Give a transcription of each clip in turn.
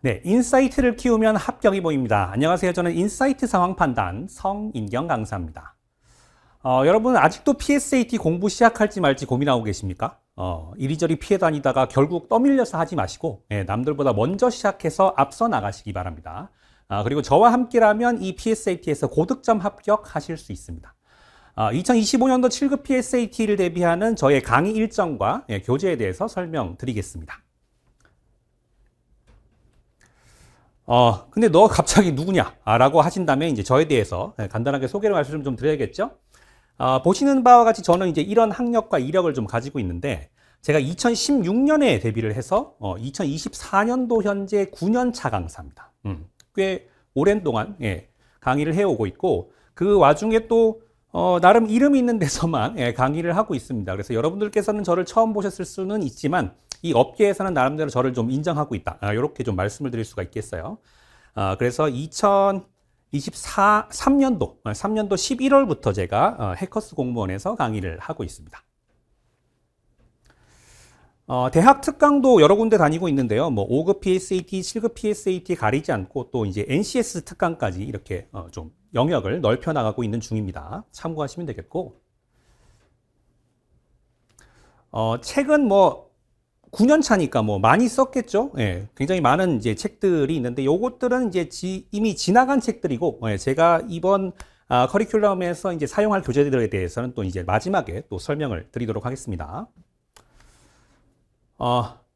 네, 인사이트를 키우면 합격이 보입니다. 안녕하세요. 저는 인사이트 상황 판단 성인경 강사입니다. 여러분 아직도 PSAT 공부 시작할지 말지 고민하고 계십니까? 이리저리 피해 다니다가 결국 떠밀려서 하지 마시고 남들보다 먼저 시작해서 앞서 나가시기 바랍니다. 그리고 저와 함께라면 이 PSAT에서 고득점 합격하실 수 있습니다. 2025년도 7급 PSAT를 대비하는 저의 강의 일정과 교재에 대해서 설명드리겠습니다. 근데 너 갑자기 누구냐? 라고 하신다면 이제 저에 대해서 간단하게 소개를 말씀 좀 드려야겠죠? 보시는 바와 같이 저는 이제 이런 학력과 이력을 좀 가지고 있는데, 제가 2016년에 데뷔를 해서 2024년도 현재 9년 차 강사입니다. 꽤 오랜 동안 강의를 해오고 있고, 그 와중에 또 나름 이름이 있는 데서만 강의를 하고 있습니다. 그래서 여러분들께서는 저를 처음 보셨을 수는 있지만 이 업계에서는 나름대로 저를 좀 인정하고 있다. 이렇게 좀 말씀을 드릴 수가 있겠어요. 그래서 2023년도 11월부터 제가 해커스 공무원에서 강의를 하고 있습니다. 대학 특강도 여러 군데 다니고 있는데요. 뭐 5급 PSAT, 7급 PSAT 가리지 않고 또 이제 NCS 특강까지 이렇게 좀 영역을 넓혀 나가고 있는 중입니다. 참고하시면 되겠고, 책은 뭐 9년 차니까 뭐 많이 썼겠죠. 굉장히 많은 이제 책들이 있는데 요것들은 이제 이미 지나간 책들이고, 제가 이번 커리큘럼에서 이제 사용할 교재들에 대해서는 또 이제 마지막에 또 설명을 드리도록 하겠습니다.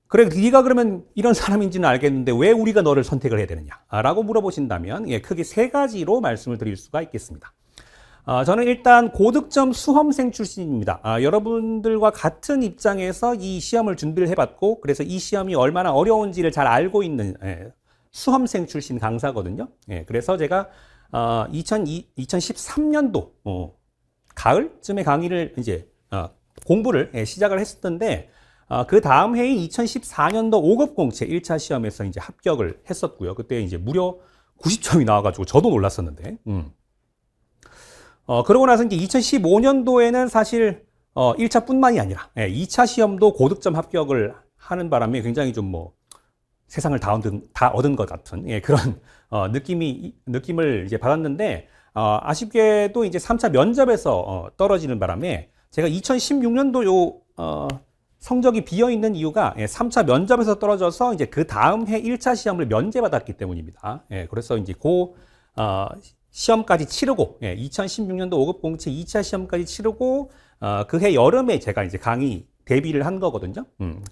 그래, 네가 그러면 이런 사람인지는 알겠는데 왜 우리가 너를 선택을 해야 되느냐? 라고 물어보신다면 크게 세 가지로 말씀을 드릴 수가 있겠습니다. 저는 일단 고득점 수험생 출신입니다. 여러분들과 같은 입장에서 이 시험을 준비를 해봤고, 그래서 이 시험이 얼마나 어려운지를 잘 알고 있는 수험생 출신 강사거든요. 그래서 제가 2013년도 가을쯤에 강의를 이제 공부를 시작을 했었는데, 그 다음 해인 2014년도 5급 공채 1차 시험에서 이제 합격을 했었고요. 그때 이제 무려 90점이 나와가지고 저도 놀랐었는데, 그러고 나서 이제 2015년도에는 사실 1차뿐만이 아니라 2차 시험도 고득점 합격을 하는 바람에 굉장히 좀 뭐 세상을 다 얻은 것 같은 그런 느낌을 이제 받았는데, 아쉽게도 이제 3차 면접에서 떨어지는 바람에 제가 2016년도 요 성적이 비어 있는 이유가 3차 면접에서 떨어져서 이제 그 다음 해 1차 시험을 면제받았기 때문입니다. 그래서 이제 시험까지 치르고 2016년도 5급 공채 2차 시험까지 치르고 그 해 여름에 제가 이제 강의 데뷔를 한 거거든요.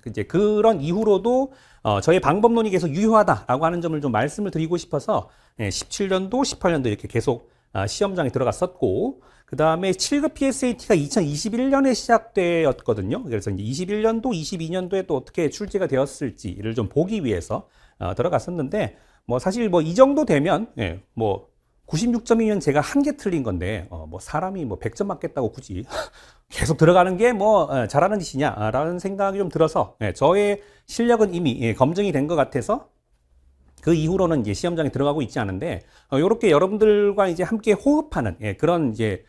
이제 그런 이후로도 저의 방법론이 계속 유효하다라고 하는 점을 좀 말씀을 드리고 싶어서 17년도, 18년도 이렇게 계속 시험장에 들어갔었고, 그 다음에 7급 PSAT가 2021년에 시작되었거든요. 그래서 이제 21년도, 22년도에 또 어떻게 출제가 되었을지를 좀 보기 위해서 들어갔었는데, 뭐 사실 뭐 이 정도 되면 뭐 96점이면 제가 한 개 틀린 건데, 뭐 사람이 뭐 100점 맞겠다고 굳이 계속 들어가는 게 뭐 잘하는 짓이냐라는 생각이 좀 들어서, 저의 실력은 이미 검증이 된 것 같아서 그 이후로는 이제 시험장에 들어가고 있지 않은데, 이렇게 여러분들과 이제 함께 호흡하는 그런 이제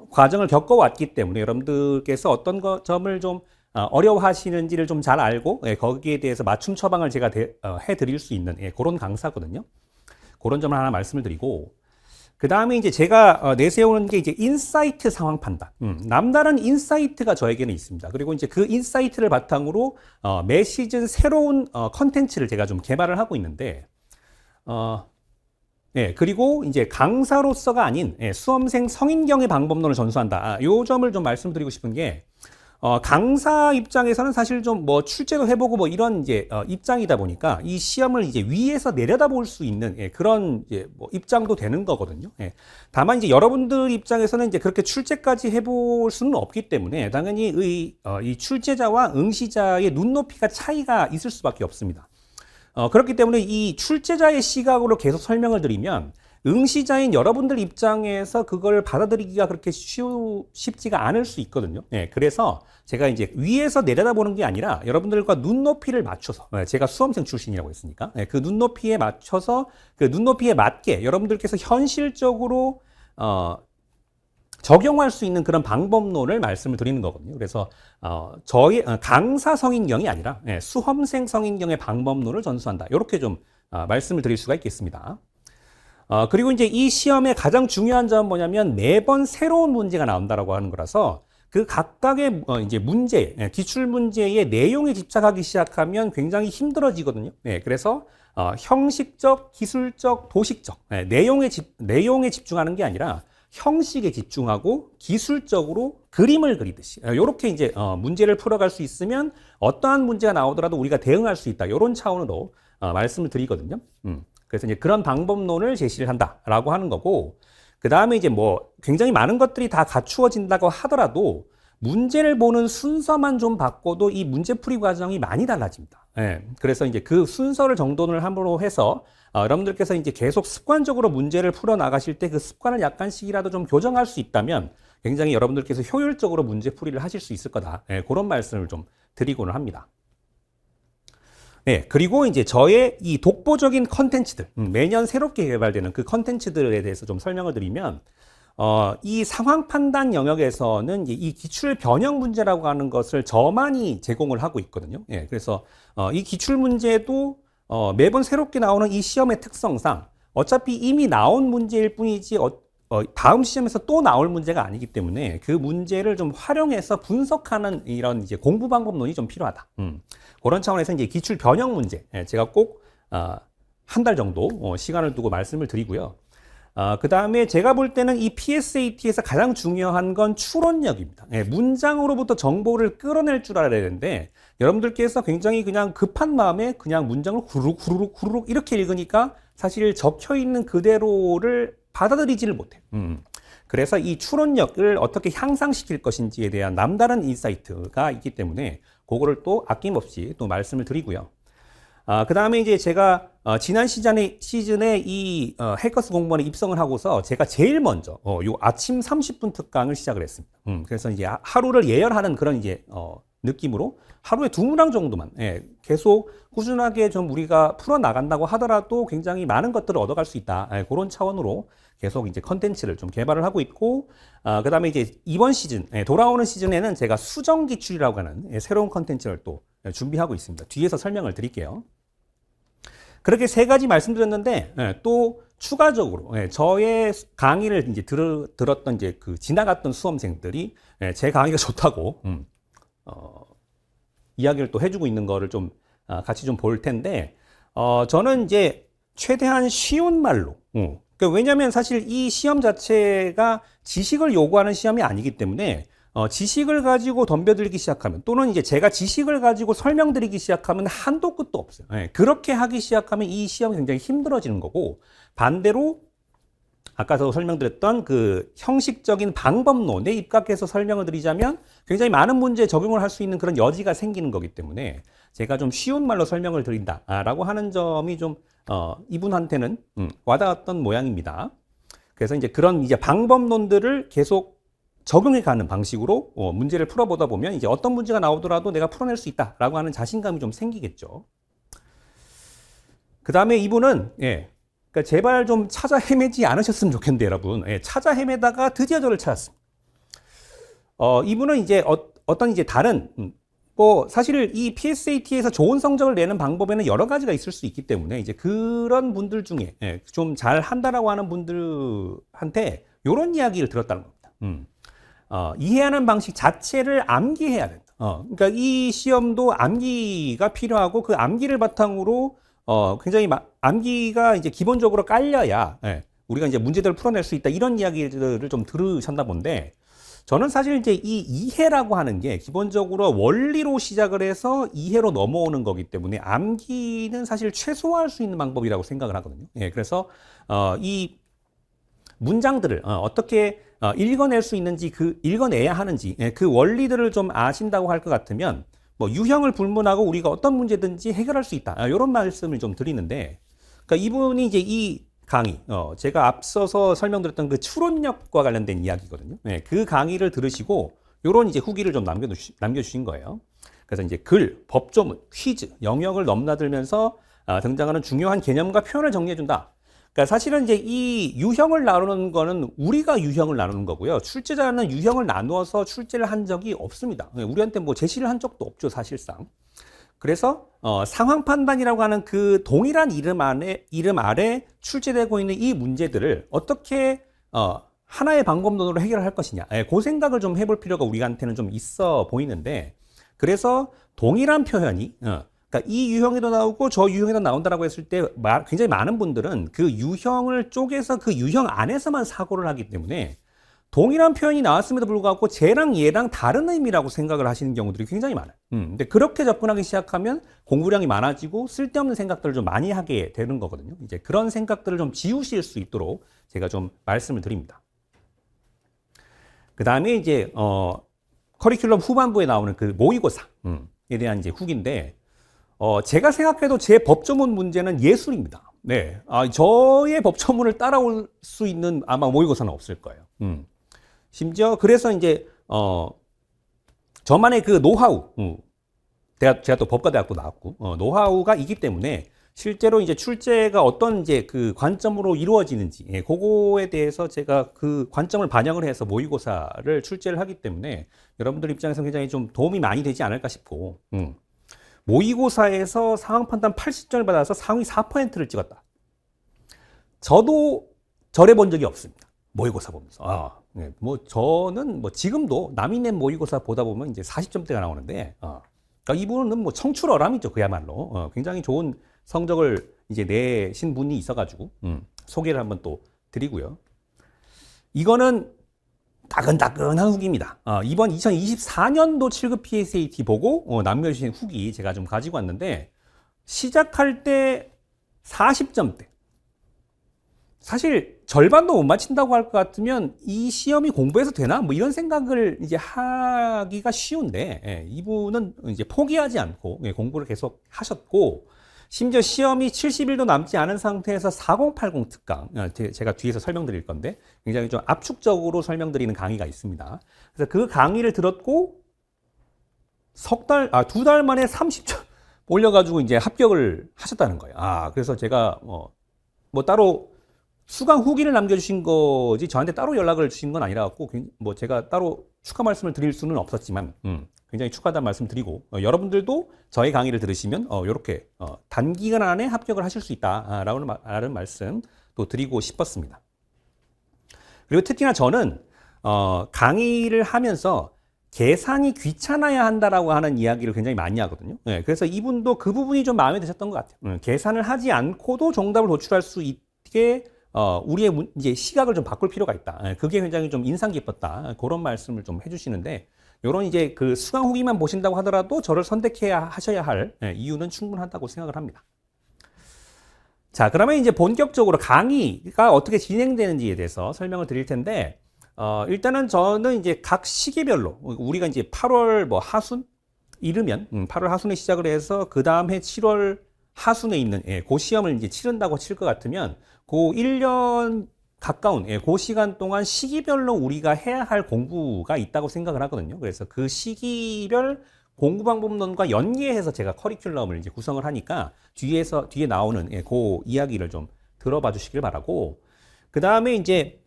과정을 겪어왔기 때문에 여러분들께서 어떤 점을 좀 어려워하시는지를 좀 잘 알고 거기에 대해서 맞춤 처방을 제가 해드릴 수 있는 그런 강사거든요. 그런 점을 하나 말씀을 드리고, 그 다음에 이제 제가 내세우는 게 이제 인사이트 상황 판단. 남다른 인사이트가 저에게는 있습니다. 그리고 이제 그 인사이트를 바탕으로 매 시즌 새로운 컨텐츠를 제가 좀 개발을 하고 있는데, 그리고 이제 강사로서가 아닌 수험생 성인경의 방법론을 전수한다. 요 점을 좀 말씀드리고 싶은 게, 강사 입장에서는 사실 좀 뭐 출제도 해보고 뭐 이런 이제 입장이다 보니까 이 시험을 이제 위에서 내려다볼 수 있는 그런 이제 뭐 입장도 되는 거거든요. 다만 이제 여러분들 입장에서는 이제 그렇게 출제까지 해볼 수는 없기 때문에 당연히 이 출제자와 응시자의 눈높이가 차이가 있을 수밖에 없습니다. 그렇기 때문에 이 출제자의 시각으로 계속 설명을 드리면 응시자인 여러분들 입장에서 그걸 받아들이기가 그렇게 쉽지가 않을 수 있거든요. 그래서 제가 이제 위에서 내려다보는 게 아니라 여러분들과 눈높이를 맞춰서, 제가 수험생 출신이라고 했으니까, 그 눈높이에 맞춰서 그 눈높이에 맞게 여러분들께서 현실적으로 적용할 수 있는 그런 방법론을 말씀을 드리는 거거든요. 그래서 저희 강사 성인경이 아니라 수험생 성인경의 방법론을 전수한다. 이렇게 좀 말씀을 드릴 수가 있겠습니다. 그리고 이제 이 시험의 가장 중요한 점은 뭐냐면 매번 새로운 문제가 나온다라고 하는 거라서 그 각각의 이제 문제, 기출 문제의 내용에 집착하기 시작하면 굉장히 힘들어지거든요. 네, 그래서 형식적, 기술적, 도식적 내용에 집중하는 게 아니라 형식에 집중하고 기술적으로 그림을 그리듯이 이렇게 이제 문제를 풀어갈 수 있으면 어떠한 문제가 나오더라도 우리가 대응할 수 있다. 이런 차원으로 말씀을 드리거든요. 그래서 이제 그런 방법론을 제시를 한다라고 하는 거고, 그 다음에 이제 뭐 굉장히 많은 것들이 다 갖추어진다고 하더라도 문제를 보는 순서만 좀 바꿔도 이 문제풀이 과정이 많이 달라집니다. 예, 그래서 이제 그 순서를 정돈을 함으로 해서 여러분들께서 이제 계속 습관적으로 문제를 풀어 나가실 때 그 습관을 약간씩이라도 좀 교정할 수 있다면 굉장히 여러분들께서 효율적으로 문제풀이를 하실 수 있을 거다. 예, 그런 말씀을 좀 드리고는 합니다. 네, 그리고 이제 저의 이 독보적인 컨텐츠들, 매년 새롭게 개발되는 그 컨텐츠들에 대해서 좀 설명을 드리면, 이 상황 판단 영역에서는 이 기출 변형 문제라고 하는 것을 저만이 제공을 하고 있거든요. 예, 그래서 이 기출 문제도 매번 새롭게 나오는 이 시험의 특성상 어차피 이미 나온 문제일 뿐이지 다음 시험에서 또 나올 문제가 아니기 때문에 그 문제를 좀 활용해서 분석하는 이런 이제 공부 방법론이 좀 필요하다. 그런 차원에서 이제 기출 변형 문제, 제가 꼭 한 달 정도 시간을 두고 말씀을 드리고요. 그 다음에 제가 볼 때는 이 PSAT에서 가장 중요한 건 추론력입니다. 문장으로부터 정보를 끌어낼 줄 알아야 되는데 여러분들께서 굉장히 그냥 급한 마음에 그냥 문장을 후루룩 이렇게 읽으니까 사실 적혀 있는 그대로를 받아들이지를 못해요. 그래서 이 추론력을 어떻게 향상시킬 것인지에 대한 남다른 인사이트가 있기 때문에 그거를 또 아낌없이 또 말씀을 드리고요. 그 다음에 이제 제가 지난 시즌에 이 해커스 공무원에 입성을 하고서 제가 제일 먼저 요 아침 30분 특강을 시작을 했습니다. 그래서 이제 하루를 예열하는 그런 이제 느낌으로 하루에 2문항 정도만 계속 꾸준하게 좀 우리가 풀어 나간다고 하더라도 굉장히 많은 것들을 얻어갈 수 있다. 그런 차원으로 계속 이제 컨텐츠를 좀 개발을 하고 있고, 그 다음에 이제 이번 시즌, 돌아오는 시즌에는 제가 수정 기출이라고 하는 새로운 컨텐츠를 또 준비하고 있습니다. 뒤에서 설명을 드릴게요. 그렇게 3가지 말씀드렸는데, 또 추가적으로 저의 강의를 이제 들었던 이제 그 지나갔던 수험생들이 제 강의가 좋다고 이야기를 또 해주고 있는 거를 좀 같이 좀 볼 텐데, 저는 이제 최대한 쉬운 말로, 왜냐면 사실 이 시험 자체가 지식을 요구하는 시험이 아니기 때문에 지식을 가지고 덤벼들기 시작하면 또는 이제 제가 지식을 가지고 설명드리기 시작하면 한도 끝도 없어요. 그렇게 하기 시작하면 이 시험이 굉장히 힘들어지는 거고, 반대로 아까도 설명드렸던 그 형식적인 방법론에 입각해서 설명을 드리자면 굉장히 많은 문제에 적용을 할 수 있는 그런 여지가 생기는 거기 때문에 제가 좀 쉬운 말로 설명을 드린다라고 하는 점이 좀 이분한테는 와닿았던 모양입니다. 그래서 이제 그런 이제 방법론들을 계속 적용해 가는 방식으로 문제를 풀어보다 보면 이제 어떤 문제가 나오더라도 내가 풀어낼 수 있다라고 하는 자신감이 좀 생기겠죠. 그 다음에 이분은 그러니까 제발 좀 찾아 헤매지 않으셨으면 좋겠는데 여러분, 찾아 헤매다가 드디어 저를 찾았습니다. 이분은 이제 어떤 이제 다른 뭐 사실 이 PSAT에서 좋은 성적을 내는 방법에는 여러 가지가 있을 수 있기 때문에 이제 그런 분들 중에 좀 잘 한다라고 하는 분들한테 이런 이야기를 들었다는 겁니다. 이해하는 방식 자체를 암기해야 된다. 그러니까 이 시험도 암기가 필요하고 그 암기를 바탕으로 굉장히 암기가 이제 기본적으로 깔려야 우리가 이제 문제들을 풀어낼 수 있다, 이런 이야기들을 좀 들으셨나 본데, 저는 사실 이제 이 이해라고 하는 게 기본적으로 원리로 시작을 해서 이해로 넘어오는 거기 때문에 암기는 사실 최소화할 수 있는 방법이라고 생각을 하거든요. 그래서 이 문장들을 어떻게 읽어낼 수 있는지, 읽어내야 하는지 그 원리들을 좀 아신다고 할 것 같으면 뭐 유형을 불문하고 우리가 어떤 문제든지 해결할 수 있다, 이런 말씀을 좀 드리는데, 그러니까 이분이 이제 이 강의, 제가 앞서서 설명드렸던 그 추론력과 관련된 이야기거든요. 그 강의를 들으시고 요런 이제 후기를 좀 남겨주신 거예요. 그래서 이제 글, 법조문, 퀴즈, 영역을 넘나들면서 등장하는 중요한 개념과 표현을 정리해준다. 그러니까 사실은 이제 이 유형을 나누는 거는 우리가 유형을 나누는 거고요. 출제자는 유형을 나누어서 출제를 한 적이 없습니다. 우리한테 뭐 제시를 한 적도 없죠, 사실상. 그래서 상황 판단이라고 하는 그 동일한 이름 아래 출제되고 있는 이 문제들을 어떻게 하나의 방법론으로 해결할 것이냐. 예, 그 생각을 좀 해볼 필요가 우리한테는 좀 있어 보이는데, 그래서 동일한 표현이 그러니까 이 유형에도 나오고 저 유형에도 나온다라고 했을 때 굉장히 많은 분들은 그 유형을 쪼개서 그 유형 안에서만 사고를 하기 때문에 동일한 표현이 나왔음에도 불구하고 쟤랑 얘랑 다른 의미라고 생각을 하시는 경우들이 굉장히 많아요. 근데 그렇게 접근하기 시작하면 공부량이 많아지고 쓸데없는 생각들을 좀 많이 하게 되는 거거든요. 이제 그런 생각들을 좀 지우실 수 있도록 제가 좀 말씀을 드립니다. 그 다음에 이제 커리큘럼 후반부에 나오는 그 모의고사에 대한 이제 후기인데, 제가 생각해도 제 법조문 문제는 예술입니다. 네, 저의 법조문을 따라올 수 있는 아마 모의고사는 없을 거예요. 심지어 그래서 이제 저만의 그 노하우, 제가 또 법과대학도 나왔고 노하우가 있기 때문에 실제로 이제 출제가 어떤 이제 그 관점으로 이루어지는지, 예, 그거에 대해서 제가 그 관점을 반영을 해서 모의고사를 출제를 하기 때문에 여러분들 입장에서 굉장히 좀 도움이 많이 되지 않을까 싶고, 모의고사에서 상황 판단 80점을 받아서 상위 4%를 찍었다. 저도 저래 본 적이 없습니다. 모의고사 보면서. 네, 뭐 저는 뭐 지금도 남이 낸 모의고사 보다 보면 이제 40점대가 나오는데, 그러니까 이분은 뭐 청출어람이죠, 그야말로. 굉장히 좋은 성적을 이제 내신 분이 있어가지고 소개를 한번 또 드리고요. 이거는 따끈따끈한 후기입니다. 이번 2024년도 7급 PSAT 보고 남겨주신 후기 제가 좀 가지고 왔는데, 시작할 때 40점대. 사실 절반도 못 맞힌다고 할 것 같으면 이 시험이 공부해서 되나? 뭐 이런 생각을 이제 하기가 쉬운데, 예, 이분은 이제 포기하지 않고 공부를 계속 하셨고, 심지어 시험이 70일도 남지 않은 상태에서 4080 특강, 제가 뒤에서 설명드릴 건데 굉장히 좀 압축적으로 설명드리는 강의가 있습니다. 그래서 그 강의를 들었고 두 달 만에 30점 올려가지고 이제 합격을 하셨다는 거예요. 그래서 제가 뭐 따로 수강 후기를 남겨주신 거지 저한테 따로 연락을 주신 건 아니라 갖고 뭐 제가 따로 축하 말씀을 드릴 수는 없었지만 굉장히 축하하다는 말씀 드리고, 여러분들도 저의 강의를 들으시면 이렇게 단기간 안에 합격을 하실 수 있다라는 말씀 또 드리고 싶었습니다. 그리고 특히나 저는 강의를 하면서 계산이 귀찮아야 한다라고 하는 이야기를 굉장히 많이 하거든요. 네, 그래서 이분도 그 부분이 좀 마음에 드셨던 것 같아요. 계산을 하지 않고도 정답을 도출할 수 있게 우리의 이제 시각을 좀 바꿀 필요가 있다. 그게 굉장히 좀 인상 깊었다. 그런 말씀을 좀 해주시는데, 요런 이제 그 수강 후기만 보신다고 하더라도 저를 하셔야 할 이유는 충분하다고 생각을 합니다. 자, 그러면 이제 본격적으로 강의가 어떻게 진행되는지에 대해서 설명을 드릴 텐데, 일단은 저는 이제 각 시기별로 우리가 이제 8월 뭐 하순 이르면 8월 하순에 시작을 해서 그 다음 해 7월 하순에 있는 그 시험을 이제 치른다고 칠 것 같으면 그 1년 가까운 그 시간 동안 시기별로 우리가 해야 할 공부가 있다고 생각을 하거든요. 그래서 그 시기별 공부 방법론과 연계해서 제가 커리큘럼을 이제 구성을 하니까 뒤에 나오는 그 이야기를 좀 들어봐 주시길 바라고, 그 다음에 이제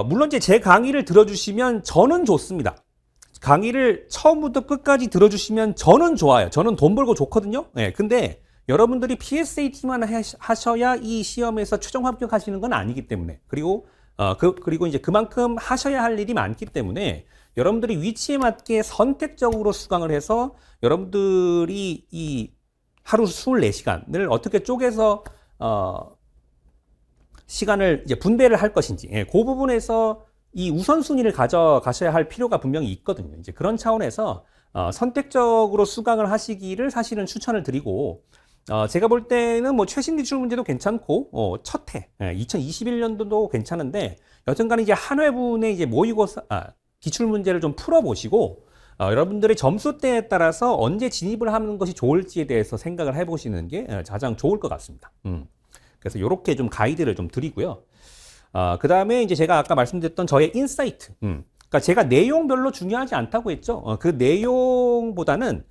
물론 이제 제 강의를 들어주시면 저는 좋습니다. 강의를 처음부터 끝까지 들어주시면 저는 좋아요. 저는 돈 벌고 좋거든요. 근데 여러분들이 PSAT만 하셔야 이 시험에서 최종 합격하시는 건 아니기 때문에, 그리고 이제 그만큼 하셔야 할 일이 많기 때문에 여러분들이 위치에 맞게 선택적으로 수강을 해서 여러분들이 이 하루 24시간을 어떻게 쪼개서 시간을 이제 분배를 할 것인지, 그 부분에서 이 우선순위를 가져가셔야 할 필요가 분명히 있거든요. 이제 그런 차원에서 선택적으로 수강을 하시기를 사실은 추천을 드리고, 제가 볼 때는 뭐 최신 기출 문제도 괜찮고, 첫 해, 2021년도도 괜찮은데, 여튼간에 이제 한 회분의 이제 모의고사, 기출 문제를 좀 풀어보시고, 여러분들의 점수대에 따라서 언제 진입을 하는 것이 좋을지에 대해서 생각을 해보시는 게 가장 좋을 것 같습니다. 그래서 이렇게 좀 가이드를 좀 드리고요. 그 다음에 이제 제가 아까 말씀드렸던 저의 인사이트. 그러니까 제가 내용별로 중요하지 않다고 했죠. 그 내용보다는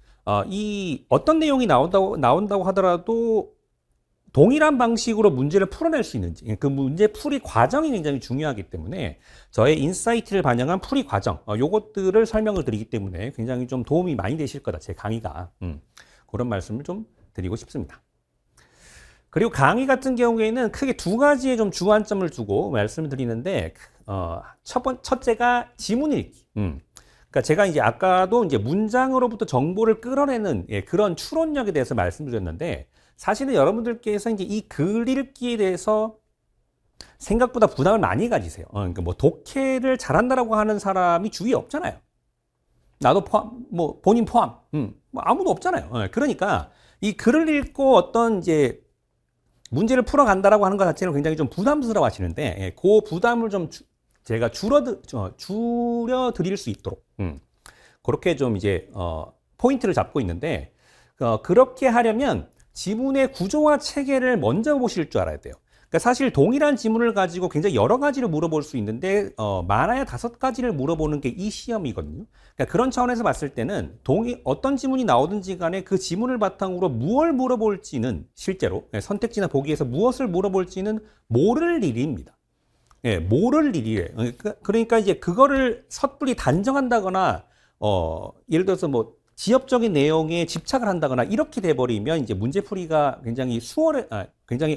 이 어떤 내용이 나온다고 하더라도 동일한 방식으로 문제를 풀어낼 수 있는지, 그 문제 풀이 과정이 굉장히 중요하기 때문에 저의 인사이트를 반영한 풀이 과정, 요것들을 설명을 드리기 때문에 굉장히 좀 도움이 많이 되실 거다, 제 강의가. 그런 말씀을 좀 드리고 싶습니다. 그리고 강의 같은 경우에는 크게 두 가지에 좀 주안점을 두고 말씀을 드리는데, 첫째가 지문 읽기. 그러니까 제가 이제 아까도 이제 문장으로부터 정보를 끌어내는 그런 추론력에 대해서 말씀드렸는데, 사실은 여러분들께서 이제 이 글 읽기에 대해서 생각보다 부담을 많이 가지세요. 그러니까 뭐 독해를 잘한다라고 하는 사람이 주위에 없잖아요. 나도 포함, 뭐 본인 포함, 뭐 아무도 없잖아요. 그러니까 이 글을 읽고 어떤 이제 문제를 풀어간다라고 하는 것 자체는 굉장히 좀 부담스러워 하시는데, 그 부담을 좀 제가 줄여드릴 수 있도록, 그렇게 좀 이제, 포인트를 잡고 있는데, 그렇게 하려면 지문의 구조와 체계를 먼저 보실 줄 알아야 돼요. 그러니까 사실 동일한 지문을 가지고 굉장히 여러 가지를 물어볼 수 있는데, 많아야 5가지를 물어보는 게 이 시험이거든요. 그러니까 그런 차원에서 봤을 때는 어떤 지문이 나오든지 간에 그 지문을 바탕으로 무엇을 물어볼지는 실제로 선택지나 보기에서 무엇을 물어볼지는 모를 일입니다. 모를 일이에요. 그러니까 이제 그거를 섣불리 단정한다거나, 예를 들어서 뭐 지엽적인 내용에 집착을 한다거나 이렇게 돼버리면 이제 문제풀이가 굉장히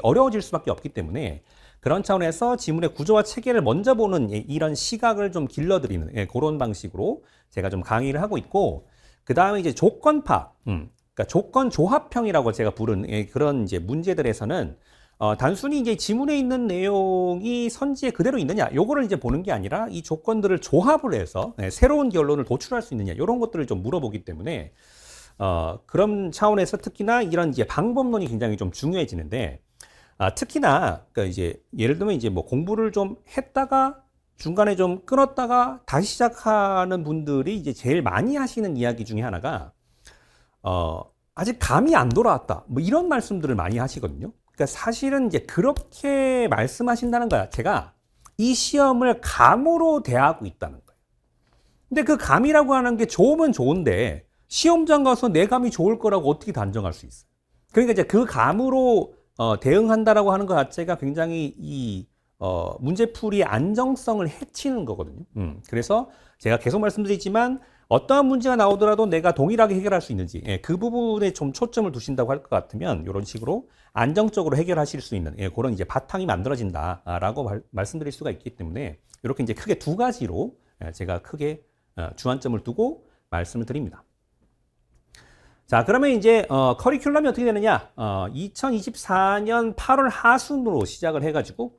어려워질 수밖에 없기 때문에, 그런 차원에서 지문의 구조와 체계를 먼저 보는 이런 시각을 좀 길러드리는 그런 방식으로 제가 좀 강의를 하고 있고, 그 다음에 이제 조건 파악, 그러니까 조건 조합형이라고 제가 부른 그런 이제 문제들에서는 단순히 이제 지문에 있는 내용이 선지에 그대로 있느냐, 요거를 이제 보는 게 아니라 이 조건들을 조합을 해서 새로운 결론을 도출할 수 있느냐, 요런 것들을 좀 물어보기 때문에 그런 차원에서 특히나 이런 이제 방법론이 굉장히 좀 중요해지는데, 특히나 그러니까 이제 예를 들면 이제 뭐 공부를 좀 했다가 중간에 좀 끊었다가 다시 시작하는 분들이 이제 제일 많이 하시는 이야기 중에 하나가 아직 감이 안 돌아왔다, 뭐 이런 말씀들을 많이 하시거든요. 그러니까 사실은 이제 그렇게 말씀하신다는 거야. 제가 이 시험을 감으로 대하고 있다는 거예요. 근데 그 감이라고 하는 게 좋으면 좋은데 시험장 가서 내 감이 좋을 거라고 어떻게 단정할 수 있어요? 그러니까 이제 그 감으로 대응한다라고 하는 것 자체가 굉장히 이 문제풀이의 안정성을 해치는 거거든요. 그래서 제가 계속 말씀드리지만 어떠한 문제가 나오더라도 내가 동일하게 해결할 수 있는지, 그 부분에 좀 초점을 두신다고 할 것 같으면 이런 식으로 안정적으로 해결하실 수 있는 그런 이제 바탕이 만들어진다라고 말씀드릴 수가 있기 때문에 이렇게 이제 크게 두 가지로 제가 크게 주안점을 두고 말씀을 드립니다. 자, 그러면 이제 커리큘럼이 어떻게 되느냐? 2024년 8월 하순으로 시작을 해가지고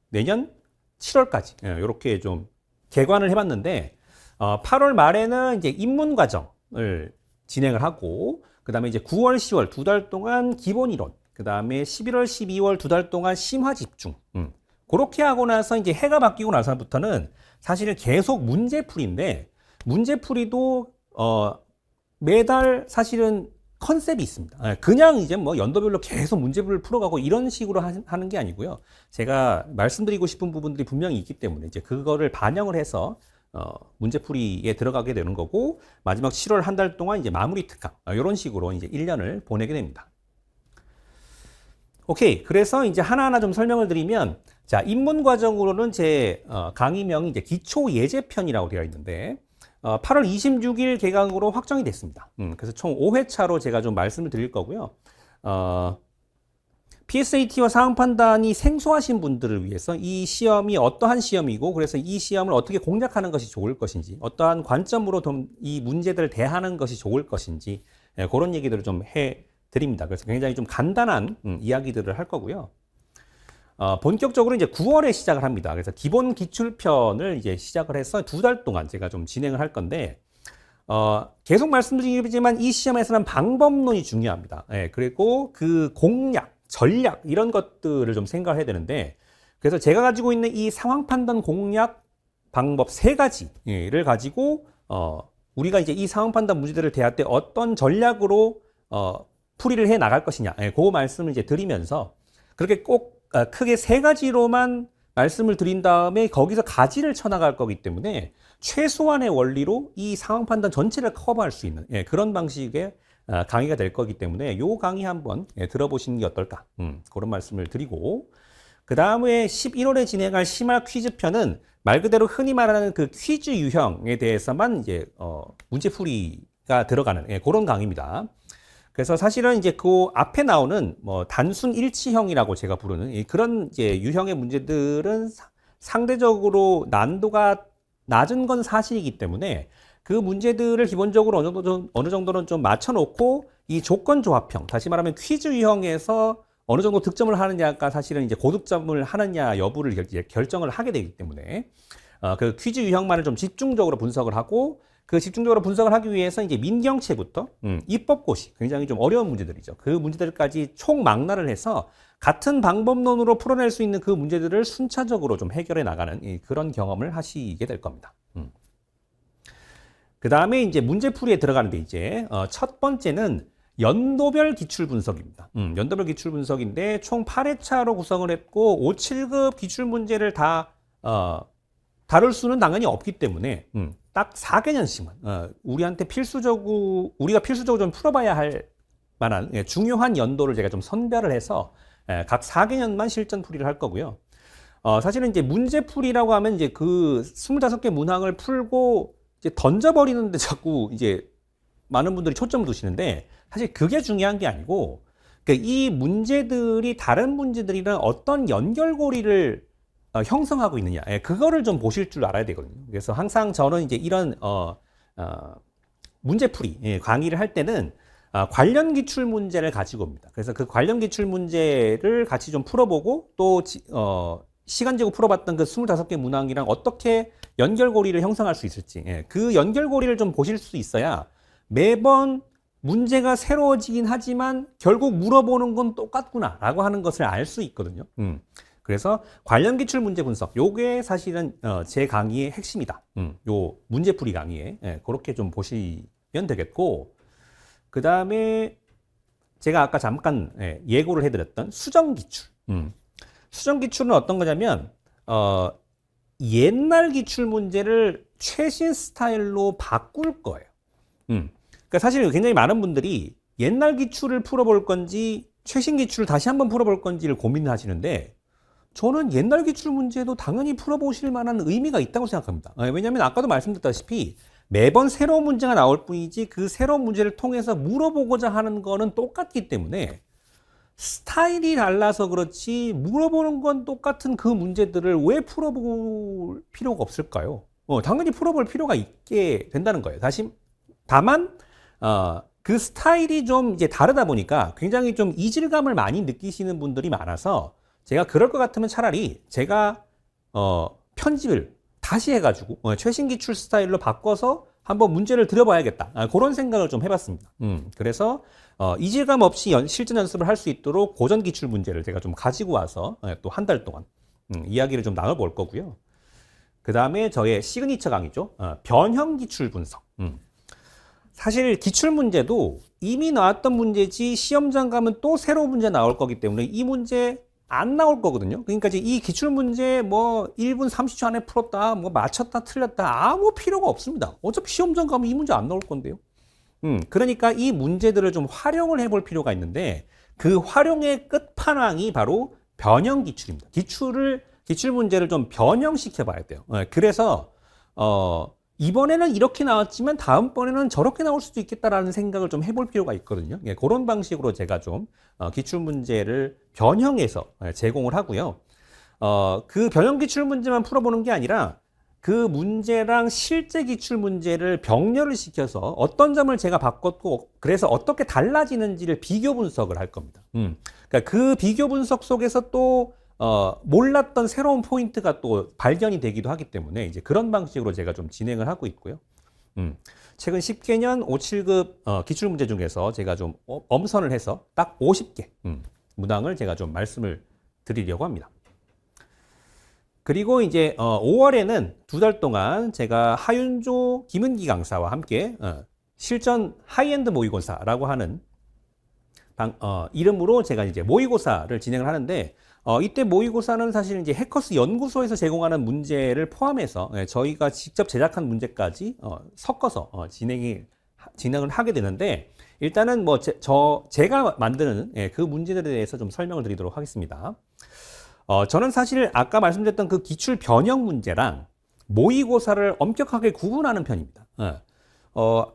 내년 7월까지 이렇게 좀 개관을 해봤는데, 8월 말에는 이제 입문 과정을 진행을 하고, 그 다음에 이제 9월, 10월 2달 동안 기본 이론, 그 다음에 11월, 12월 2달 동안 심화 집중. 그렇게 하고 나서 이제 해가 바뀌고 나서부터는 사실 계속 문제풀이인데, 문제풀이도 매달 사실은 컨셉이 있습니다. 그냥 이제 뭐 연도별로 계속 문제풀이를 풀어가고 이런 식으로 하는 게 아니고요. 제가 말씀드리고 싶은 부분들이 분명히 있기 때문에 이제 그거를 반영을 해서 문제풀이에 들어가게 되는 거고, 마지막 7월 한 달 동안 이제 마무리 특강, 이런 식으로 이제 1년을 보내게 됩니다. 오케이. 그래서 이제 하나하나 좀 설명을 드리면, 자, 입문 과정으로는 제 강의명이 이제 기초 예제편이라고 되어 있는데, 8월 26일 개강으로 확정이 됐습니다. 그래서 총 5회차로 제가 좀 말씀을 드릴 거고요. PSAT와 상황 판단이 생소하신 분들을 위해서 이 시험이 어떠한 시험이고, 그래서 이 시험을 어떻게 공략하는 것이 좋을 것인지, 어떠한 관점으로 좀 이 문제들을 대하는 것이 좋을 것인지, 그런 얘기들을 좀 해드립니다. 그래서 굉장히 좀 간단한 이야기들을 할 거고요. 본격적으로 이제 9월에 시작을 합니다. 그래서 기본 기출편을 이제 시작을 해서 2달 동안 제가 좀 진행을 할 건데, 계속 말씀드리지만 이 시험에서는 방법론이 중요합니다. 그리고 그 공략, 전략, 이런 것들을 좀 생각을 해야 되는데, 그래서 제가 가지고 있는 이 상황 판단 공략 방법 3가지를 가지고, 우리가 이제 이 상황 판단 문제들을 대할 때 어떤 전략으로, 풀이를 해 나갈 것이냐, 그 말씀을 이제 드리면서, 그렇게 꼭 크게 3가지로만 말씀을 드린 다음에 거기서 가지를 쳐나갈 거기 때문에 최소한의 원리로 이 상황 판단 전체를 커버할 수 있는 그런 방식의 강의가 될 거기 때문에 이 강의 한번 들어보시는 게 어떨까, 그런 말씀을 드리고, 그 다음에 11월에 진행할 심화 퀴즈편은 말 그대로 흔히 말하는 그 퀴즈 유형에 대해서만 이제 문제풀이가 들어가는 그런 강의입니다. 그래서 사실은 이제 그 앞에 나오는 뭐 단순 일치형이라고 제가 부르는 그런 이제 유형의 문제들은 상대적으로 난도가 낮은 건 사실이기 때문에 그 문제들을 기본적으로 어느 정도는 좀 맞춰놓고 이 조건 조합형, 다시 말하면 퀴즈 유형에서 어느 정도 득점을 하느냐가 사실은 이제 고득점을 하느냐 여부를 결정을 하게 되기 때문에 그 퀴즈 유형만을 좀 집중적으로 분석을 하고 그 집중적으로 분석을 하기 위해서 이제 민경채부터 입법고시 굉장히 좀 어려운 문제들이죠. 그 문제들까지 총망라를 해서 같은 방법론으로 풀어낼 수 있는 그 문제들을 순차적으로 좀 해결해 나가는 그런 경험을 하시게 될 겁니다. 그 다음에 이제 문제풀이에 들어가는데 이제 첫 번째는 연도별 기출 분석입니다. 연도별 기출 분석인데 총 8회차로 구성을 했고 5, 7급 기출 문제를 다 다룰 수는 당연히 없기 때문에 딱 4개년씩만 우리한테 우리가 필수적으로 좀 풀어봐야 할 만한 중요한 연도를 제가 좀 선별을 해서 각 4개년만 실전풀이를 할 거고요. 사실은 이제 문제풀이라고 하면 이제 그 25개 문항을 풀고 이제 던져버리는데 자꾸 이제 많은 분들이 초점을 두시는데 사실 그게 중요한 게 아니고 그러니까 이 문제들이 다른 문제들이랑 어떤 연결고리를 형성하고 있느냐, 그거를 좀 보실 줄 알아야 되거든요. 그래서 항상 저는 이제 이런 문제풀이 강의를 할 때는 관련 기출 문제를 가지고 옵니다. 그래서 그 관련 기출 문제를 같이 좀 풀어보고 또 시간 제고 풀어봤던 그 25개 문항이랑 어떻게 연결고리를 형성할 수 있을지, 그 연결고리를 좀 보실 수 있어야 매번 문제가 새로워지긴 하지만 결국 물어보는 건 똑같구나 라고 하는 것을 알 수 있거든요. 그래서 관련 기출 문제 분석, 요게 사실은 제 강의의 핵심이다. 요 문제풀이 강의에 그렇게 좀 보시면 되겠고, 그 다음에 제가 아까 잠깐 예고를 해드렸던 수정 기출. 수정 기출은 어떤 거냐면 옛날 기출 문제를 최신 스타일로 바꿀 거예요. 그러니까 사실 굉장히 많은 분들이 옛날 기출을 풀어볼 건지 최신 기출을 다시 한번 풀어볼 건지를 고민하시는데 저는 옛날 기출 문제도 당연히 풀어보실 만한 의미가 있다고 생각합니다. 왜냐하면 아까도 말씀드렸다시피 매번 새로운 문제가 나올 뿐이지 그 새로운 문제를 통해서 물어보고자 하는 거는 똑같기 때문에 스타일이 달라서 그렇지 물어보는 건 똑같은 그 문제들을 왜 풀어볼 필요가 없을까요? 당연히 풀어볼 필요가 있게 된다는 거예요. 다만 그 스타일이 좀 이제 다르다 보니까 굉장히 좀 이질감을 많이 느끼시는 분들이 많아서 제가 그럴 것 같으면 차라리 제가 편집을 다시 해가지고 최신 기출 스타일로 바꿔서 한번 문제를 드려봐야겠다. 그런 생각을 좀 해봤습니다. 그래서 이질감 없이 실전 연습을 할 수 있도록 고전 기출 문제를 제가 좀 가지고 와서 또 한 달 동안 이야기를 좀 나눠볼 거고요. 그 다음에 저의 시그니처 강의죠. 변형 기출 분석. 사실 기출 문제도 이미 나왔던 문제지 시험장 가면 또 새로운 문제 나올 거기 때문에 이 문제 안 나올 거거든요. 그러니까 이제 이 기출 문제 뭐 1분 30초 안에 풀었다, 뭐 맞췄다, 틀렸다 아무 필요가 없습니다. 어차피 시험장 가면 이 문제 안 나올 건데요. 그러니까 이 문제들을 좀 활용을 해볼 필요가 있는데 그 활용의 끝판왕이 바로 변형 기출입니다. 기출 문제를 좀 변형시켜 봐야 돼요. 그래서 이번에는 이렇게 나왔지만 다음번에는 저렇게 나올 수도 있겠다라는 생각을 좀 해볼 필요가 있거든요. 그런 방식으로 제가 좀 기출 문제를 변형해서 제공을 하고요. 그 변형 기출 문제만 풀어보는 게 아니라 그 문제랑 실제 기출 문제를 병렬을 시켜서 어떤 점을 제가 바꿨고 그래서 어떻게 달라지는지를 비교 분석을 할 겁니다. 그러니까 그 비교 분석 속에서 또 몰랐던 새로운 포인트가 또 발견이 되기도 하기 때문에 이제 그런 방식으로 제가 좀 진행을 하고 있고요. 최근 10개년 5, 7급 기출 문제 중에서 제가 좀 엄선을 해서 딱 50개 문항을 제가 좀 말씀을 드리려고 합니다. 그리고 이제 5월에는 2달 동안 제가 하윤조, 김은기 강사와 함께 실전 하이엔드 모의고사라고 하는 이름으로 제가 이제 모의고사를 진행을 하는데 이때 모의고사는 사실 이제 해커스 연구소에서 제공하는 문제를 포함해서 저희가 직접 제작한 문제까지 섞어서 진행을 하게 되는데 일단은 뭐 제가 만드는 그 문제들에 대해서 좀 설명을 드리도록 하겠습니다. 저는 사실 아까 말씀드렸던 그 기출 변형 문제랑 모의고사를 엄격하게 구분하는 편입니다.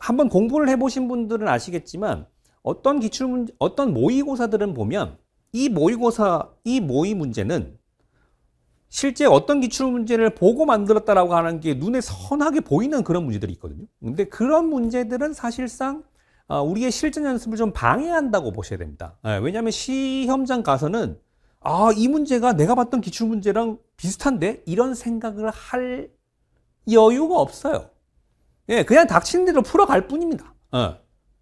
한번 공부를 해보신 분들은 아시겠지만 어떤 기출문제, 어떤 모의고사들은 보면 이 모의 문제는 실제 어떤 기출문제를 보고 만들었다라고 하는 게 눈에 선하게 보이는 그런 문제들이 있거든요. 근데 그런 문제들은 사실상 우리의 실전 연습을 좀 방해한다고 보셔야 됩니다. 왜냐하면 시험장 가서는 이 문제가 내가 봤던 기출문제랑 비슷한데? 이런 생각을 할 여유가 없어요. 예, 그냥 닥치는 대로 풀어갈 뿐입니다.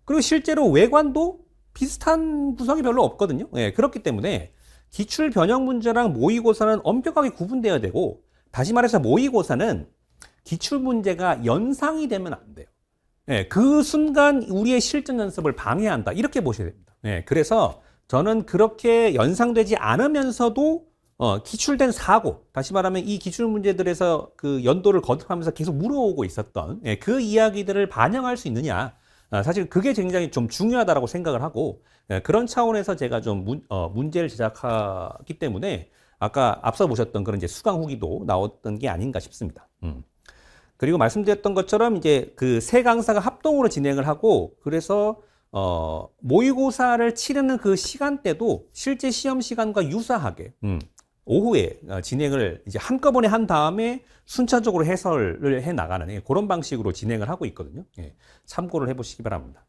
그리고 실제로 외관도 비슷한 구성이 별로 없거든요. 예, 그렇기 때문에 기출 변형 문제랑 모의고사는 엄격하게 구분되어야 되고, 다시 말해서 모의고사는 기출 문제가 연상이 되면 안 돼요. 예, 그 순간 우리의 실전 연습을 방해한다. 이렇게 보셔야 됩니다. 예, 그래서 저는 그렇게 연상되지 않으면서도 기출된 사고, 다시 말하면 이 기출 문제들에서 그 연도를 거듭하면서 계속 물어오고 있었던 그 이야기들을 반영할 수 있느냐. 사실 그게 굉장히 좀 중요하다고 생각을 하고, 그런 차원에서 제가 좀 문제를 제작하기 때문에 아까 앞서 보셨던 그런 이제 수강 후기도 나왔던 게 아닌가 싶습니다. 그리고 말씀드렸던 것처럼 이제 그 세 강사가 합동으로 진행을 하고, 그래서 모의고사를 치르는 그 시간대도 실제 시험 시간과 유사하게 오후에 진행을 이제 한꺼번에 한 다음에 순차적으로 해설을 해 나가는 그런 방식으로 진행을 하고 있거든요. 예, 참고를 해보시기 바랍니다.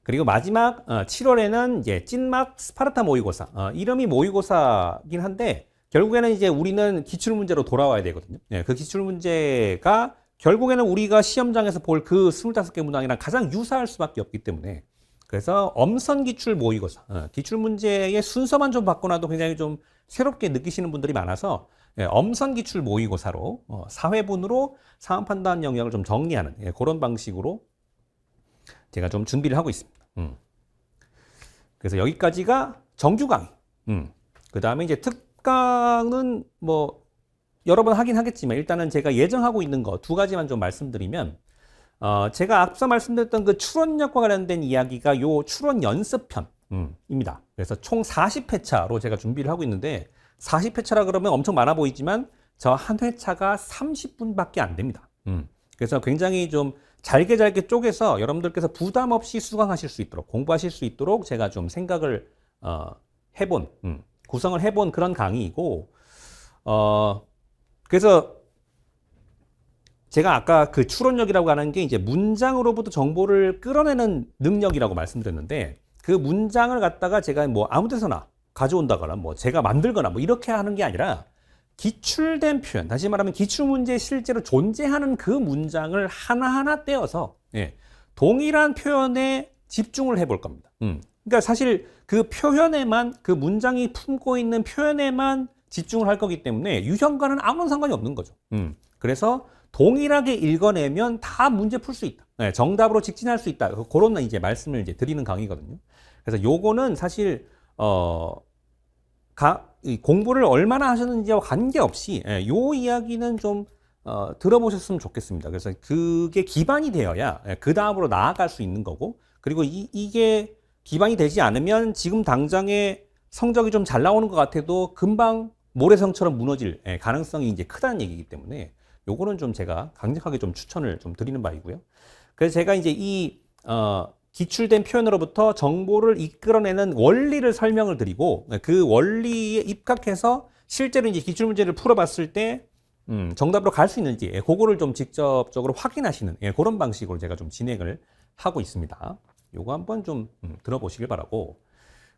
그리고 마지막 7월에는 이제 찐막 스파르타 모의고사. 이름이 모의고사긴 한데 결국에는 이제 우리는 기출 문제로 돌아와야 되거든요. 예, 그 기출 문제가 결국에는 우리가 시험장에서 볼 그 25개 문항이랑 가장 유사할 수밖에 없기 때문에, 그래서 엄선 기출 모의고사, 기출 문제의 순서만 좀 바꿔놔도 굉장히 좀 새롭게 느끼시는 분들이 많아서 엄선 기출 모의고사로 4회분으로 상황 판단 영역을 좀 정리하는 그런 방식으로 제가 좀 준비를 하고 있습니다. 그래서 여기까지가 정규 강의. 그 다음에 이제 특강은 뭐 여러 번 하긴 하겠지만 일단은 제가 예정하고 있는 거 두 가지만 좀 말씀드리면, 제가 앞서 말씀드렸던 그 추론력과 관련된 이야기가 요 추론 연습편입니다. 그래서 총 40회차로 제가 준비를 하고 있는데, 40회차라 그러면 엄청 많아 보이지만 저 한 회차가 30분밖에 안 됩니다. 그래서 굉장히 좀 잘게 쪼개서 여러분들께서 부담 없이 수강하실 수 있도록, 공부하실 수 있도록 제가 좀 생각을 구성을 해본 그런 강의이고, 그래서 제가 아까 그 추론력이라고 하는 게 이제 문장으로부터 정보를 끌어내는 능력이라고 말씀드렸는데, 그 문장을 갖다가 제가 뭐 아무 데서나 가져온다거나 뭐 제가 만들거나 뭐 이렇게 하는 게 아니라 기출된 표현, 다시 말하면 기출 문제에 실제로 존재하는 그 문장을 하나하나 떼어서 동일한 표현에 집중을 해볼 겁니다. 그러니까 사실 그 표현에만, 그 문장이 품고 있는 표현에만 집중을 할 거기 때문에 유형과는 아무런 상관이 없는 거죠. 그래서 동일하게 읽어내면 다 문제 풀 수 있다. 정답으로 직진할 수 있다. 그런 이제 말씀을 이제 드리는 강의거든요. 그래서 요거는 사실 공부를 얼마나 하셨는지와 관계없이 요 이야기는 좀 들어보셨으면 좋겠습니다. 그래서 그게 기반이 되어야 그 다음으로 나아갈 수 있는 거고, 그리고 이게 기반이 되지 않으면 지금 당장에 성적이 좀 잘 나오는 것 같아도 금방 모래성처럼 무너질 가능성이 이제 크다는 얘기이기 때문에 요거는 좀 제가 강력하게 좀 추천을 좀 드리는 바이고요. 그래서 제가 이제 이 기출된 표현으로부터 정보를 이끌어내는 원리를 설명을 드리고, 그 원리에 입각해서 실제로 이제 기출 문제를 풀어봤을 때 정답으로 갈 수 있는지 그거를 좀 직접적으로 확인하시는 그런 방식으로 제가 좀 진행을 하고 있습니다. 요거 한번 좀 들어보시길 바라고,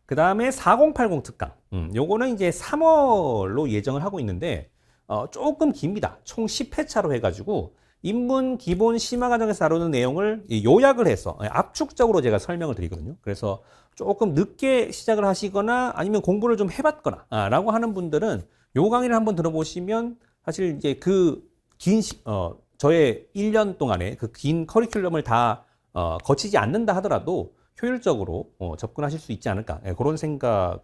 그 다음에 4080 특강, 요거는 이제 3월로 예정을 하고 있는데 조금 깁니다. 총 10회차로 해가지고 인문 기본 심화 과정에서 다루는 내용을 요약을 해서 압축적으로 제가 설명을 드리거든요. 그래서 조금 늦게 시작을 하시거나 아니면 공부를 좀 해봤거나 라고 하는 분들은 요 강의를 한번 들어보시면 사실 이제 저의 1년 동안의 그 긴 커리큘럼을 다 거치지 않는다 하더라도 효율적으로 접근하실 수 있지 않을까, 그런 생각입니다.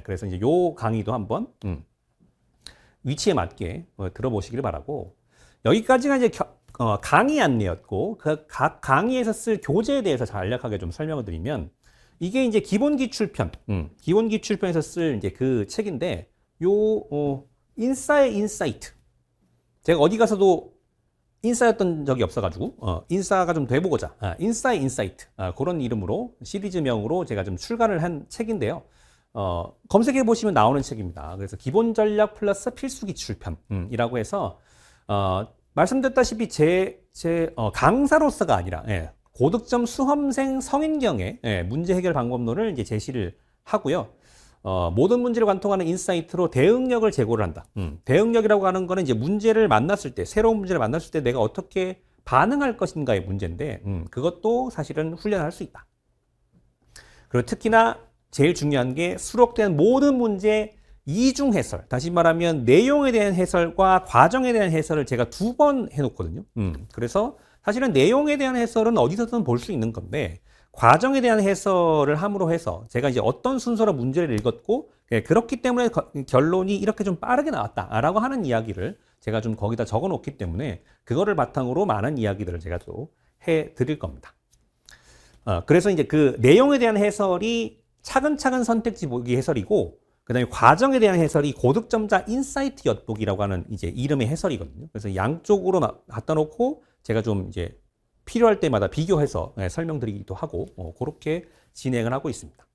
그래서 이제 요 강의도 한번 위치에 맞게 들어보시길 바라고, 여기까지가 이제 강의 안내였고, 그 각 강의에서 쓸 교재에 대해서 간략하게 좀 설명을 드리면, 이게 이제 기본 기출편에서 쓸 이제 그 책인데, 인사의 인사이트. 제가 어디 가서도 인싸였던 적이 없어가지고 인싸가 좀 돼보고자 인싸의 인사이트 그런 이름으로 시리즈명으로 제가 좀 출간을 한 책인데요. 검색해 보시면 나오는 책입니다. 그래서 기본 전략 플러스 필수 기출편이라고 해서 말씀드렸다시피 제 강사로서가 아니라 고득점 수험생 성인경의 문제 해결 방법론을 이제 제시를 하고요. 모든 문제를 관통하는 인사이트로 대응력을 제고를 한다. 대응력이라고 하는 거는 이제 문제를 만났을 때, 새로운 문제를 만났을 때 내가 어떻게 반응할 것인가의 문제인데, 그것도 사실은 훈련할 수 있다. 그리고 특히나 제일 중요한 게 수록된 모든 문제 이중 해설, 다시 말하면 내용에 대한 해설과 과정에 대한 해설을 제가 2번 해놓거든요. 그래서 사실은 내용에 대한 해설은 어디서든 볼 수 있는 건데, 과정에 대한 해설을 함으로 해서 제가 이제 어떤 순서로 문제를 읽었고 그렇기 때문에 결론이 이렇게 좀 빠르게 나왔다라고 하는 이야기를 제가 좀 거기다 적어 놓기 때문에 그거를 바탕으로 많은 이야기들을 제가 또 해 드릴 겁니다. 그래서 이제 그 내용에 대한 해설이 차근차근 선택지 보기 해설이고 그다음에 과정에 대한 해설이 고득점자 인사이트 엿보기라고 하는 이제 이름의 해설이거든요. 그래서 양쪽으로 갖다 놓고 제가 좀 이제 필요할 때마다 비교해서 설명드리기도 하고 그렇게 진행을 하고 있습니다.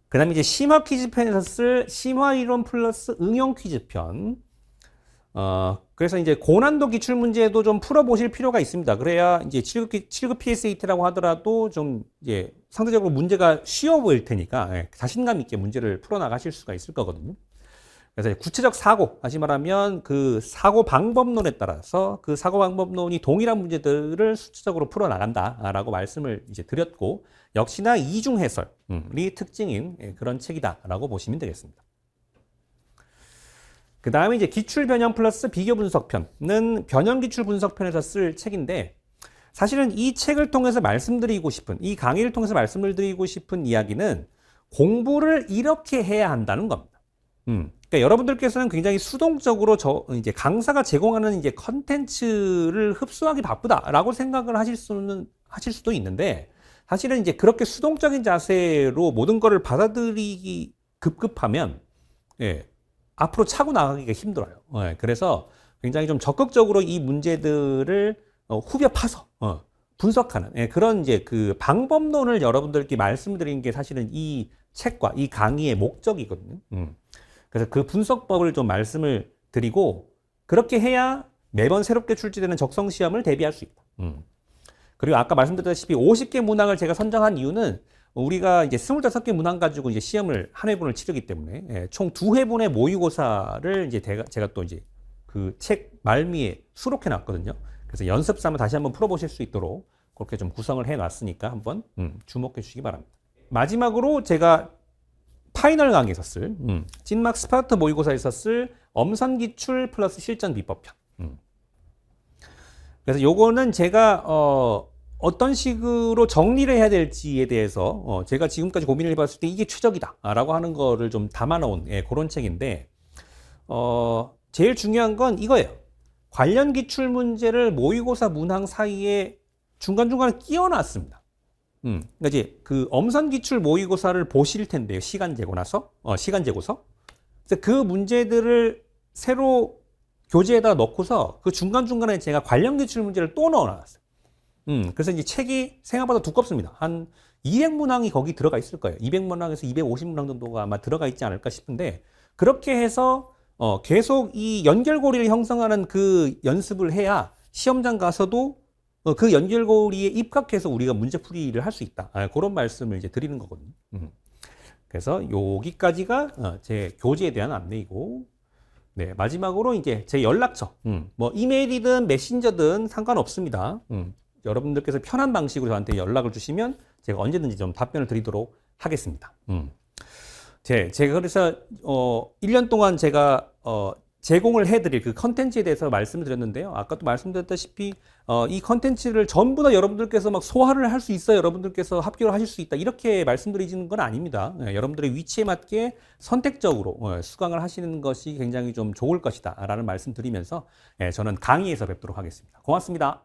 그 다음에 이제 심화 퀴즈편에서 쓸 심화 이론 플러스 응용 퀴즈편. 그래서 이제 고난도 기출 문제도 좀 풀어보실 필요가 있습니다. 그래야 이제 7급 PSAT라고 하더라도 좀 이제 상대적으로 문제가 쉬워 보일 테니까 자신감 있게 문제를 풀어나가실 수가 있을 거거든요. 그래서 구체적 사고, 다시 말하면 그 사고 방법론에 따라서 그 사고 방법론이 동일한 문제들을 수치적으로 풀어나간다라고 말씀을 이제 드렸고, 역시나 이중 해설이 특징인 그런 책이다라고 보시면 되겠습니다. 그 다음에 이제 기출 변형 플러스 비교 분석편은 변형 기출 분석편에서 쓸 책인데, 사실은 이 책을 통해서 말씀드리고 싶은, 이 강의를 통해서 말씀을 드리고 싶은 이야기는 공부를 이렇게 해야 한다는 겁니다. 그러니까 여러분들께서는 굉장히 수동적으로 이제 강사가 제공하는 이제 컨텐츠를 흡수하기 바쁘다라고 생각을 하실 수도 있는데, 사실은 이제 그렇게 수동적인 자세로 모든 거를 받아들이기 급급하면, 앞으로 차고 나가기가 힘들어요. 그래서 굉장히 좀 적극적으로 이 문제들을 후벼 파서, 분석하는, 그런 이제 그 방법론을 여러분들께 말씀드리는 게 사실은 이 책과 이 강의의 목적이거든요. 그래서 그 분석법을 좀 말씀을 드리고 그렇게 해야 매번 새롭게 출제되는 적성 시험을 대비할 수 있다. 그리고 아까 말씀드렸다시피 50개 문항을 제가 선정한 이유는 우리가 이제 25개 문항 가지고 이제 시험을 한 회분을 치르기 때문에 총 2회분의 모의고사를 이제 제가 또 이제 그 책 말미에 수록해 놨거든요. 그래서 연습 삼아 다시 한번 풀어보실 수 있도록 그렇게 좀 구성을 해 놨으니까 한번 주목해 주시기 바랍니다. 마지막으로 제가 파이널 강의에서 쓸 찐막 스파르타 모의고사에서 쓸 엄선 기출 플러스 실전 비법편. 그래서 요거는 제가 어떤 식으로 정리를 해야 될지에 대해서 제가 지금까지 고민을 해봤을 때 이게 최적이다라고 하는 거를 좀 담아놓은 그런 책인데, 제일 중요한 건 이거예요. 관련 기출 문제를 모의고사 문항 사이에 중간중간에 끼워놨습니다. 그러니까 이제 그 엄선 기출 모의고사를 보실 텐데요. 시간 재고서. 그래서 그 문제들을 새로 교재에다 넣고서 그 중간중간에 제가 관련 기출 문제를 또 넣어놨어요. 그래서 이제 책이 생각보다 두껍습니다. 한 200문항이 거기 들어가 있을 거예요. 200문항에서 250문항 정도가 아마 들어가 있지 않을까 싶은데, 그렇게 해서 계속 이 연결고리를 형성하는 그 연습을 해야 시험장 가서도 그 연결고리에 입각해서 우리가 문제풀이를 할 수 있다. 그런 말씀을 이제 드리는 거거든요. 그래서 여기까지가 제 교재에 대한 안내이고, 네, 마지막으로 이제 제 연락처, 뭐 이메일이든 메신저든 상관없습니다. 여러분들께서 편한 방식으로 저한테 연락을 주시면 제가 언제든지 좀 답변을 드리도록 하겠습니다. 제가 그래서 1년 동안 제가 제공을 해드릴 그 컨텐츠에 대해서 말씀을 드렸는데요. 아까도 말씀드렸다시피 이 컨텐츠를 전부 다 여러분들께서 막 소화를 할 수 있어요. 여러분들께서 합격을 하실 수 있다. 이렇게 말씀드리지는 건 아닙니다. 여러분들의 위치에 맞게 선택적으로 수강을 하시는 것이 굉장히 좀 좋을 것이다 라는 말씀 드리면서 저는 강의에서 뵙도록 하겠습니다. 고맙습니다.